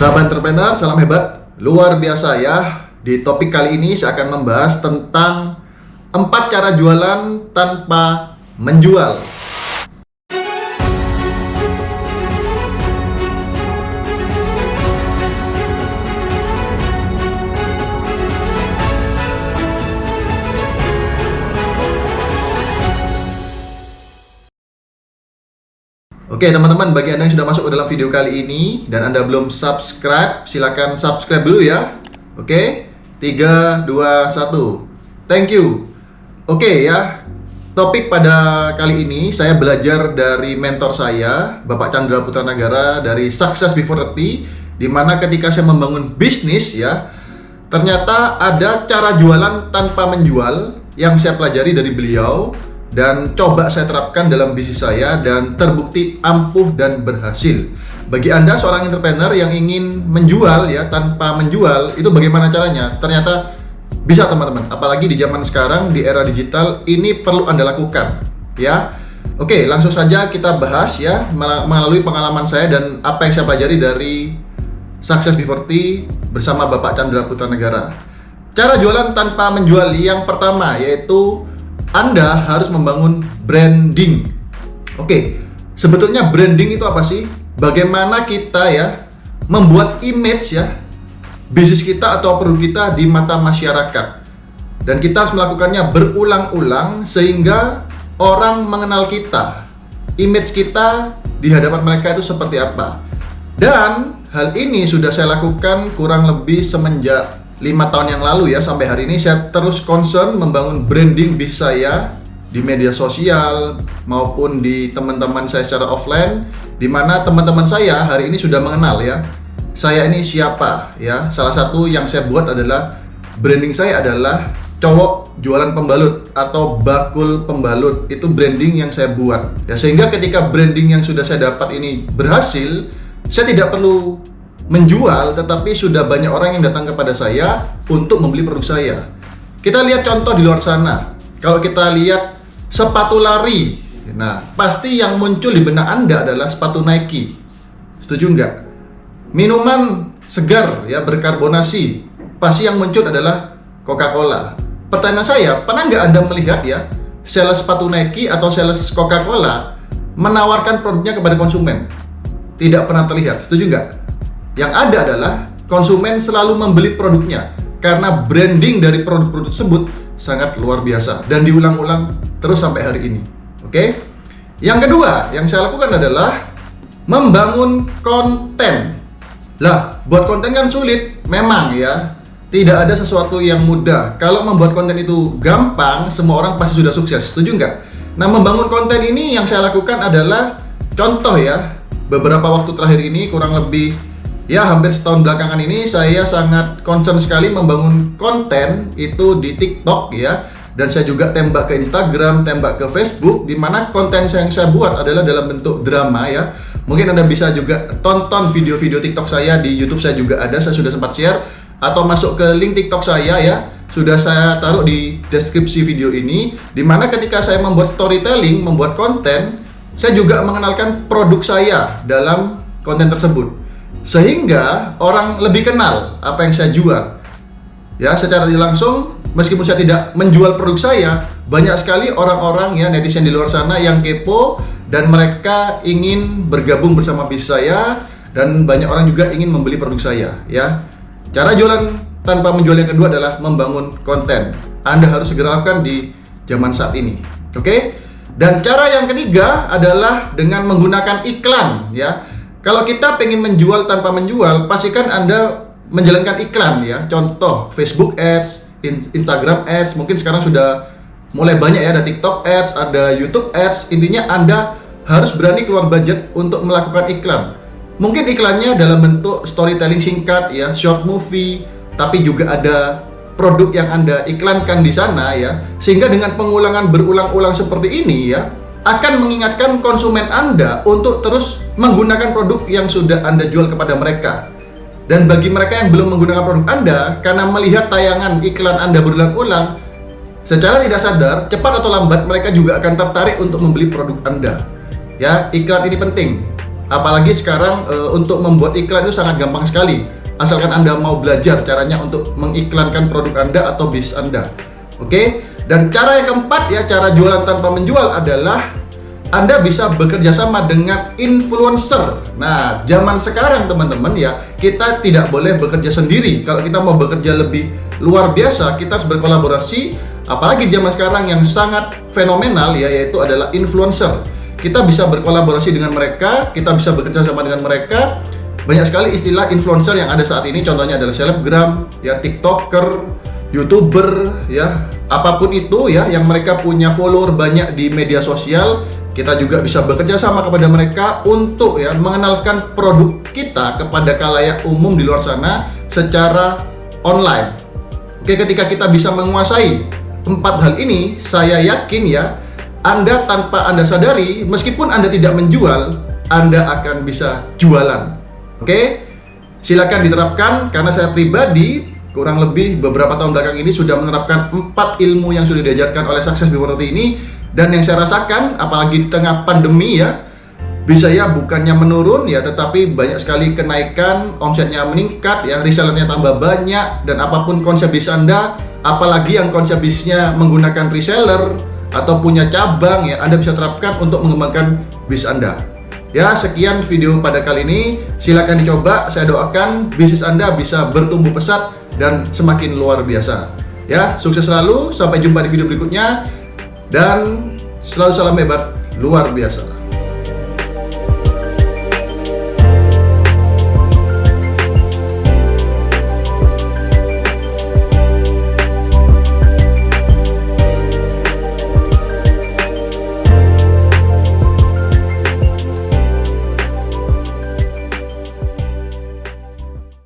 Sahabat entrepreneur, salam hebat, luar biasa ya. Di topik kali ini saya akan membahas tentang 4 cara jualan tanpa menjual. Oke teman-teman, bagi Anda yang sudah masuk ke dalam video kali ini dan Anda belum subscribe, silakan subscribe dulu ya. Oke, 3, 2, 1. Thank you. Oke ya, topik pada kali ini saya belajar dari mentor saya, Bapak Chandra Putranagara dari Success Before 30, di mana ketika saya membangun bisnis ya, ternyata ada cara jualan tanpa menjual yang saya pelajari dari beliau dan coba saya terapkan dalam bisnis saya dan terbukti ampuh dan berhasil. Bagi Anda seorang entrepreneur yang ingin menjual ya tanpa menjual, itu bagaimana caranya? Ternyata bisa teman-teman, apalagi di zaman sekarang di era digital ini perlu Anda lakukan ya. Oke, langsung saja kita bahas ya melalui pengalaman saya dan apa yang saya pelajari dari Success Before 30 bersama Bapak Chandra Putranagara. Cara jualan tanpa menjual yang pertama yaitu Anda harus membangun branding. Oke, sebetulnya branding itu apa sih? Bagaimana kita ya membuat image ya bisnis kita atau produk kita di mata masyarakat. Dan kita harus melakukannya berulang-ulang sehingga orang mengenal kita. Image kita di hadapan mereka itu seperti apa. Dan hal ini sudah saya lakukan kurang lebih semenjak 5 tahun yang lalu ya, sampai hari ini saya terus concern membangun branding bisnis saya di media sosial maupun di teman-teman saya secara offline, di mana teman-teman saya hari ini sudah mengenal ya saya ini siapa ya. Salah satu yang saya buat adalah branding saya adalah cowok jualan pembalut atau bakul pembalut. Itu branding yang saya buat ya, sehingga ketika branding yang sudah saya dapat ini berhasil, saya tidak perlu menjual, tetapi sudah banyak orang yang datang kepada saya untuk membeli produk saya. Kita lihat contoh di luar sana. Kalau kita lihat sepatu lari, nah pasti yang muncul di benak Anda adalah sepatu Nike. Setuju nggak? Minuman segar ya berkarbonasi, pasti yang muncul adalah Coca-Cola. Pertanyaan saya, pernah nggak Anda melihat ya sales sepatu Nike atau sales Coca-Cola menawarkan produknya kepada konsumen? Tidak pernah terlihat. Setuju nggak? Yang ada adalah konsumen selalu membeli produknya karena branding dari produk-produk tersebut sangat luar biasa dan diulang-ulang terus sampai hari ini. Oke? Yang kedua yang saya lakukan adalah membangun konten. Lah, buat konten kan sulit, memang ya. Tidak ada sesuatu yang mudah. Kalau membuat konten itu gampang, semua orang pasti sudah sukses. Setuju nggak? Nah, membangun konten ini yang saya lakukan adalah contoh ya. Beberapa waktu terakhir ini kurang lebih ya hampir setahun belakangan ini saya sangat concern sekali membangun konten itu di TikTok ya, dan saya juga tembak ke Instagram, tembak ke Facebook, di mana konten yang saya buat adalah dalam bentuk drama ya. Mungkin Anda bisa juga tonton video-video TikTok saya di YouTube, saya juga ada, saya sudah sempat share, atau masuk ke link TikTok saya ya, sudah saya taruh di deskripsi video ini, di mana ketika saya membuat storytelling, membuat konten, saya juga mengenalkan produk saya dalam konten tersebut. Sehingga orang lebih kenal apa yang saya jual. Ya, secara tidak langsung, meskipun saya tidak menjual produk saya, banyak sekali orang-orang ya netizen di luar sana yang kepo dan mereka ingin bergabung bersama bisnis saya, dan banyak orang juga ingin membeli produk saya ya. Cara jualan tanpa menjual yang kedua adalah membangun konten. Anda harus segera lakukan di zaman saat ini. Oke? Dan cara yang ketiga adalah dengan menggunakan iklan ya. Kalau kita pengen menjual tanpa menjual, pastikan Anda menjalankan iklan ya. Contoh Facebook Ads, Instagram Ads, mungkin sekarang sudah mulai banyak ya, ada TikTok Ads, ada YouTube Ads. Intinya Anda harus berani keluar budget untuk melakukan iklan. Mungkin iklannya dalam bentuk storytelling singkat ya, short movie, tapi juga ada produk yang Anda iklankan di sana ya. Sehingga dengan pengulangan berulang-ulang seperti ini ya, akan mengingatkan konsumen Anda untuk terus menggunakan produk yang sudah Anda jual kepada mereka. Dan bagi mereka yang belum menggunakan produk Anda, karena melihat tayangan iklan Anda berulang-ulang, secara tidak sadar, cepat atau lambat mereka juga akan tertarik untuk membeli produk Anda. Ya, iklan ini penting. Apalagi sekarang untuk membuat iklan itu sangat gampang sekali. Asalkan Anda mau belajar caranya untuk mengiklankan produk Anda atau bisnis Anda. Oke? Dan cara yang keempat ya, cara jualan tanpa menjual adalah Anda bisa bekerja sama dengan influencer. Nah, zaman sekarang teman-teman ya, kita tidak boleh bekerja sendiri. Kalau kita mau bekerja lebih luar biasa, kita harus berkolaborasi. Apalagi zaman sekarang yang sangat fenomenal ya, yaitu adalah influencer. Kita bisa berkolaborasi dengan mereka, kita bisa bekerja sama dengan mereka. Banyak sekali istilah influencer yang ada saat ini, contohnya adalah selebgram, ya TikToker, YouTuber, ya apapun itu ya, yang mereka punya follower banyak di media sosial. Kita juga bisa bekerja sama kepada mereka untuk ya mengenalkan produk kita kepada khalayak umum di luar sana secara online. Oke, ketika kita bisa menguasai 4 hal ini, saya yakin ya, Anda tanpa Anda sadari, meskipun Anda tidak menjual, Anda akan bisa jualan. Oke, silakan diterapkan, karena saya pribadi kurang lebih beberapa tahun belakang ini sudah menerapkan 4 ilmu yang sudah diajarkan oleh Success Before 30 ini. Dan yang saya rasakan, apalagi di tengah pandemi ya, bisa ya bukannya menurun ya, tetapi banyak sekali kenaikan, omsetnya meningkat ya, resellernya tambah banyak. Dan apapun konsep bisnis Anda, apalagi yang konsep bisnisnya menggunakan reseller atau punya cabang ya, Anda bisa terapkan untuk mengembangkan bisnis Anda. Ya, sekian video pada kali ini. Silakan dicoba. Saya doakan bisnis Anda bisa bertumbuh pesat dan semakin luar biasa. Ya, sukses selalu. Sampai jumpa di video berikutnya. Dan selalu salam hebat luar biasa.